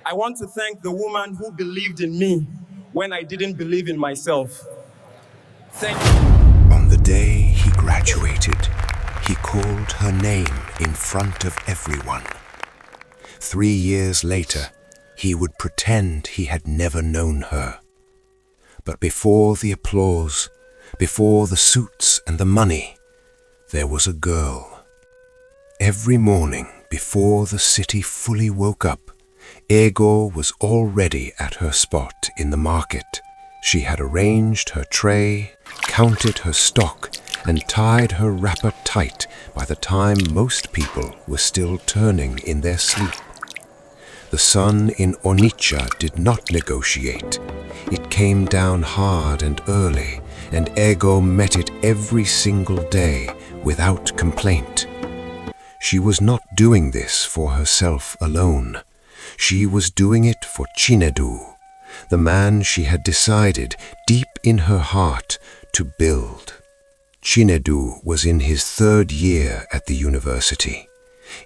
I want to thank the woman who believed in me when I didn't believe in myself. Thank you. On the day he graduated, he called her name in front of everyone. 3 years later, he would pretend he had never known her. But before the applause, before the suits and the money, there was a girl. Every morning, before the city fully woke up, Ego was already at her spot in the market. She had arranged her tray, counted her stock, and tied her wrapper tight by the time most people were still turning in their sleep. The sun in Onitsha did not negotiate. It came down hard and early, and Ego met it every single day without complaint. She was not doing this for herself alone. She was doing it for Chinedu, the man she had decided deep in her heart to build. Chinedu was in his 3rd year at the university.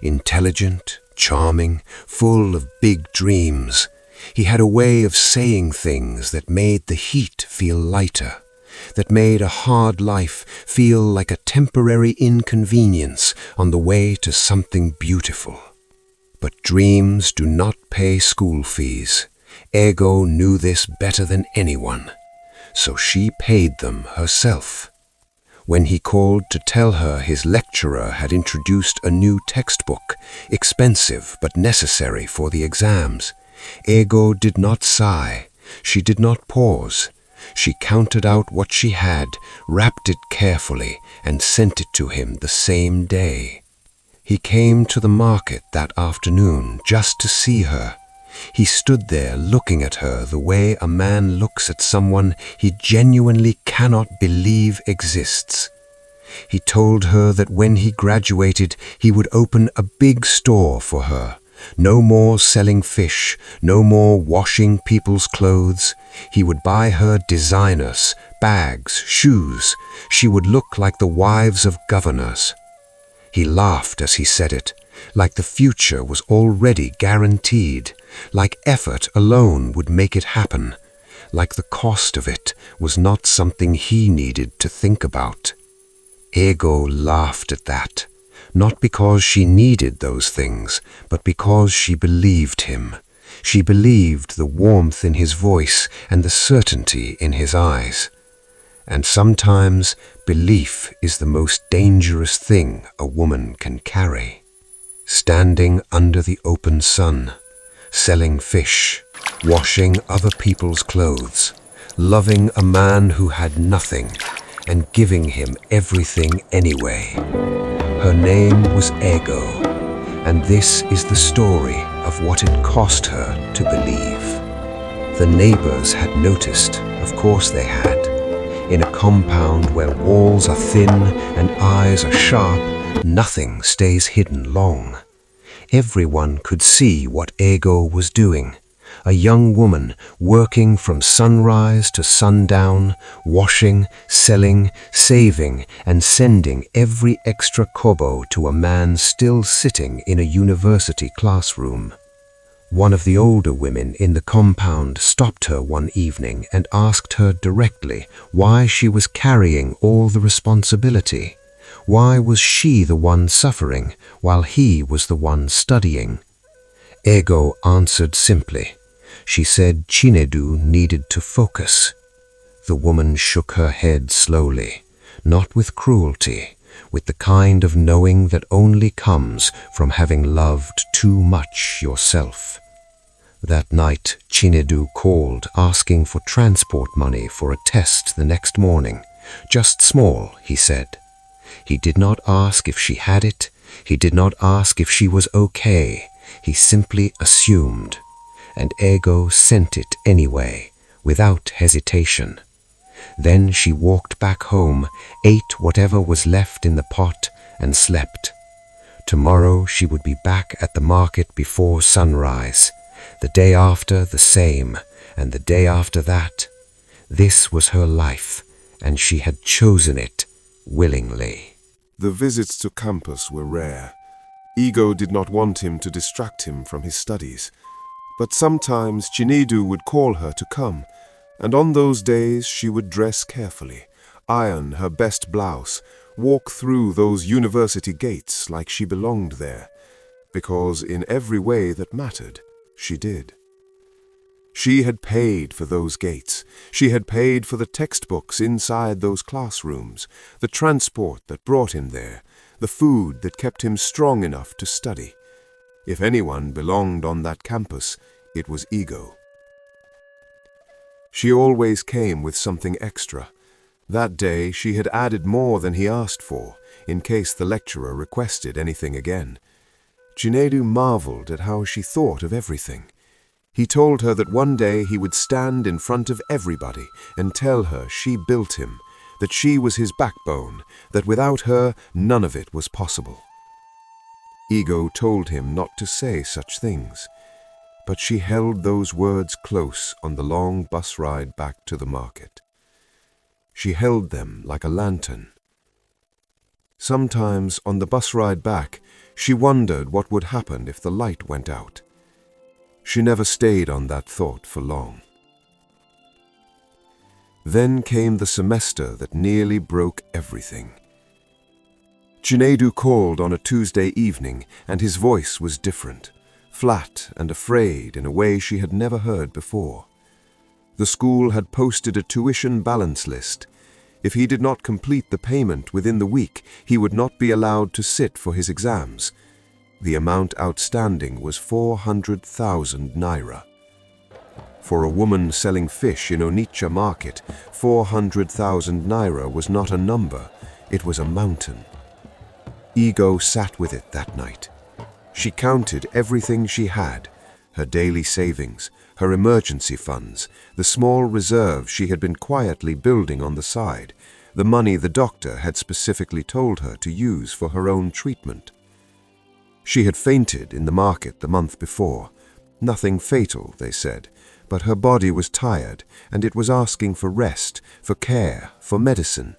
Intelligent, charming, full of big dreams. He had a way of saying things that made the heat feel lighter, that made a hard life feel like a temporary inconvenience on the way to something beautiful. But dreams do not pay school fees. Ego knew this better than anyone, so she paid them herself. When he called to tell her his lecturer had introduced a new textbook, expensive but necessary for the exams, Ego did not sigh. She did not pause. She counted out what she had, wrapped it carefully, and sent it to him the same day. He came to the market that afternoon just to see her. He stood there looking at her the way a man looks at someone he genuinely cannot believe exists. He told her that when he graduated, he would open a big store for her. No more selling fish, no more washing people's clothes. He would buy her designers, bags, shoes. She would look like the wives of governors. He laughed as he said it, like the future was already guaranteed, like effort alone would make it happen, like the cost of it was not something he needed to think about. Ego laughed at that, not because she needed those things, but because she believed him. She believed the warmth in his voice and the certainty in his eyes. And sometimes belief is the most dangerous thing a woman can carry. Standing under the open sun, selling fish, washing other people's clothes, loving a man who had nothing, and giving him everything anyway. Her name was Ego, and this is the story of what it cost her to believe. The neighbors had noticed, of course they had. In a compound where walls are thin and eyes are sharp, nothing stays hidden long. Everyone could see what Ego was doing. A young woman working from sunrise to sundown, washing, selling, saving, and sending every extra kobo to a man still sitting in a university classroom. One of the older women in the compound stopped her one evening and asked her directly why she was carrying all the responsibility. Why was she the one suffering while he was the one studying? Ego answered simply. She said Chinedu needed to focus. The woman shook her head slowly, not with cruelty, with the kind of knowing that only comes from having loved too much yourself. That night, Chinedu called asking for transport money for a test the next morning. Just small, he said. He did not ask if she had it. He did not ask if she was okay. He simply assumed. And Ego sent it anyway, without hesitation. Then she walked back home, ate whatever was left in the pot, and slept. Tomorrow she would be back at the market before sunrise. The day after the same, and the day after that. This was her life, and she had chosen it willingly. The visits to campus were rare. Ego did not want him to distract him from his studies. But sometimes Chinedu would call her to come, and on those days she would dress carefully, iron her best blouse, walk through those university gates like she belonged there, because in every way that mattered, she did. She had paid for those gates. She had paid for the textbooks inside those classrooms, the transport that brought him there, the food that kept him strong enough to study. If anyone belonged on that campus, it was Ego. She always came with something extra. That day she had added more than he asked for, in case the lecturer requested anything again. Chinedu marveled at how she thought of everything. He told her that one day he would stand in front of everybody and tell her she built him, that she was his backbone, that without her none of it was possible. Ego told him not to say such things, but she held those words close on the long bus ride back to the market. She held them like a lantern. Sometimes on the bus ride back, she wondered what would happen if the light went out. She never stayed on that thought for long. Then came the semester that nearly broke everything. Chinedu called on a Tuesday evening, and his voice was different, flat and afraid in a way she had never heard before. The school had posted a tuition balance list. If he did not complete the payment within the week, he would not be allowed to sit for his exams. The amount outstanding was 400,000 naira. For a woman selling fish in Onitsha market, 400,000 naira was not a number, it was a mountain. Ego sat with it that night. She counted everything she had, her daily savings, her emergency funds, the small reserve she had been quietly building on the side, the money the doctor had specifically told her to use for her own treatment. She had fainted in the market the month before. Nothing fatal, they said, but her body was tired and it was asking for rest, for care, for medicine.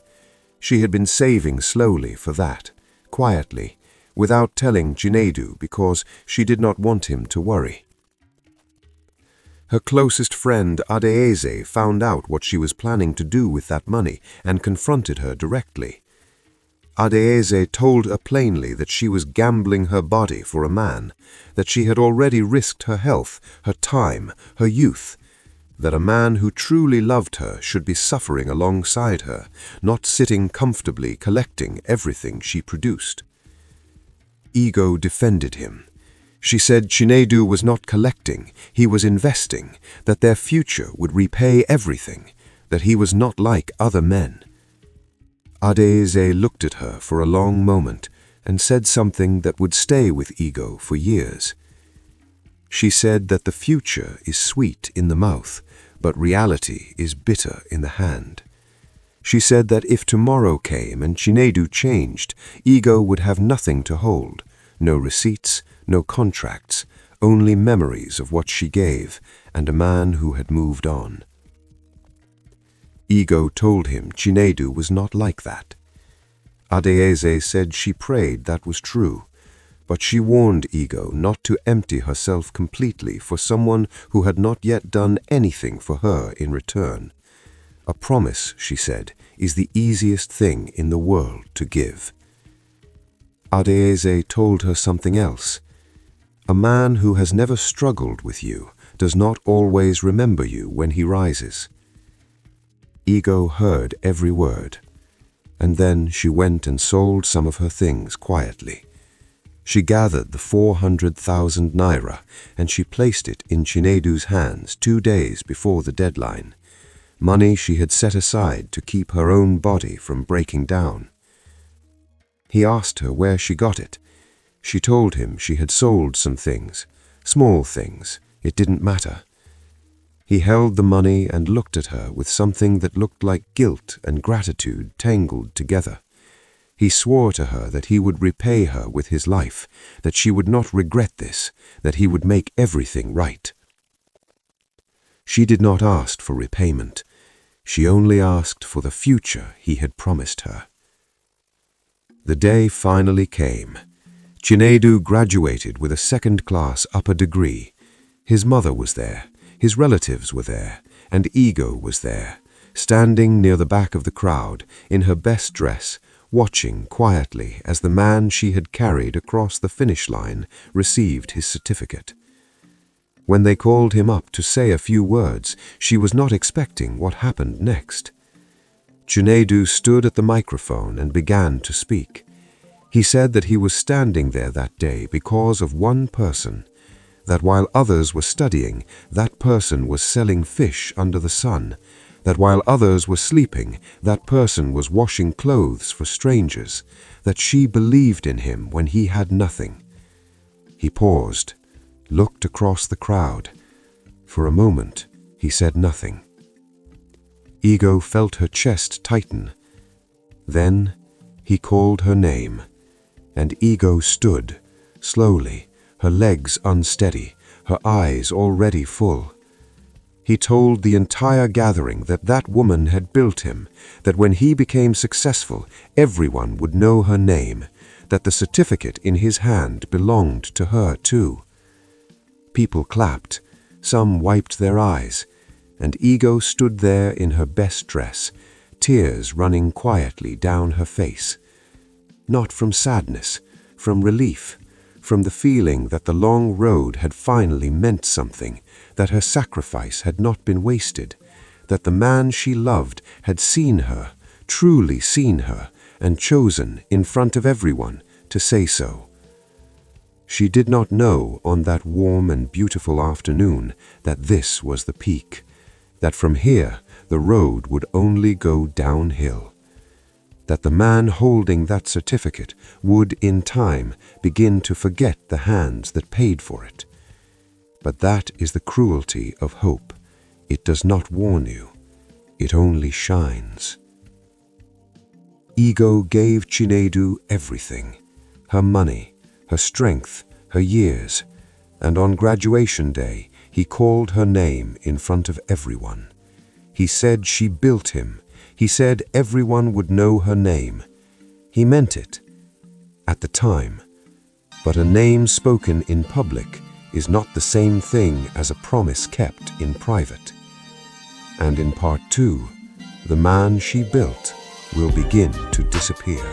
She had been saving slowly for that, quietly, without telling Chinedu because she did not want him to worry. Her closest friend Adeeze found out what she was planning to do with that money and confronted her directly. Adeeze told her plainly that she was gambling her body for a man, that she had already risked her health, her time, her youth, that a man who truly loved her should be suffering alongside her, not sitting comfortably collecting everything she produced. Ego defended him. She said Chinedu was not collecting, he was investing, that their future would repay everything, that he was not like other men. Adeeze looked at her for a long moment and said something that would stay with Ego for years. She said that the future is sweet in the mouth, but reality is bitter in the hand. She said that if tomorrow came and Chinedu changed, Ego would have nothing to hold, no receipts, no contracts, only memories of what she gave and a man who had moved on. Ego told him Chinedu was not like that. Adeeze said she prayed that was true, but she warned Ego not to empty herself completely for someone who had not yet done anything for her in return. A promise, she said, is the easiest thing in the world to give. Adeeze told her something else. A man who has never struggled with you does not always remember you when he rises. Ego heard every word, and then she went and sold some of her things quietly. She gathered the 400,000 naira and she placed it in Chinedu's hands 2 days before the deadline, money she had set aside to keep her own body from breaking down. He asked her where she got it. She told him she had sold some things, small things, it didn't matter. He held the money and looked at her with something that looked like guilt and gratitude tangled together. He swore to her that he would repay her with his life, that she would not regret this, that he would make everything right. She did not ask for repayment. She only asked for the future he had promised her. The day finally came. Chinedu graduated with a second-class upper degree. His mother was there, his relatives were there, and Ego was there, standing near the back of the crowd, in her best dress, watching quietly as the man she had carried across the finish line received his certificate. When they called him up to say a few words, she was not expecting what happened next. Chinedu stood at the microphone and began to speak. He said that he was standing there that day because of one person, that while others were studying, that person was selling fish under the sun, that while others were sleeping, that person was washing clothes for strangers, that she believed in him when he had nothing. He paused, looked across the crowd. For a moment, he said nothing. Ego felt her chest tighten. Then he called her name, and Ego stood, slowly, her legs unsteady, her eyes already full. He told the entire gathering that that woman had built him, that when he became successful, everyone would know her name, that the certificate in his hand belonged to her too. People clapped, some wiped their eyes, and Ego stood there in her best dress, tears running quietly down her face. Not from sadness, from relief, from the feeling that the long road had finally meant something, that her sacrifice had not been wasted, that the man she loved had seen her, truly seen her, and chosen, in front of everyone, to say so. She did not know on that warm and beautiful afternoon that this was the peak, that from here the road would only go downhill, that the man holding that certificate would, in time, begin to forget the hands that paid for it. But that is the cruelty of hope. It does not warn you. It only shines. Ego gave Chinedu everything, her money, her strength, her years, and on graduation day he called her name in front of everyone. He said she built him. He said everyone would know her name. He meant it, at the time. But a name spoken in public is not the same thing as a promise kept in private. And in part 2, the man she built will begin to disappear.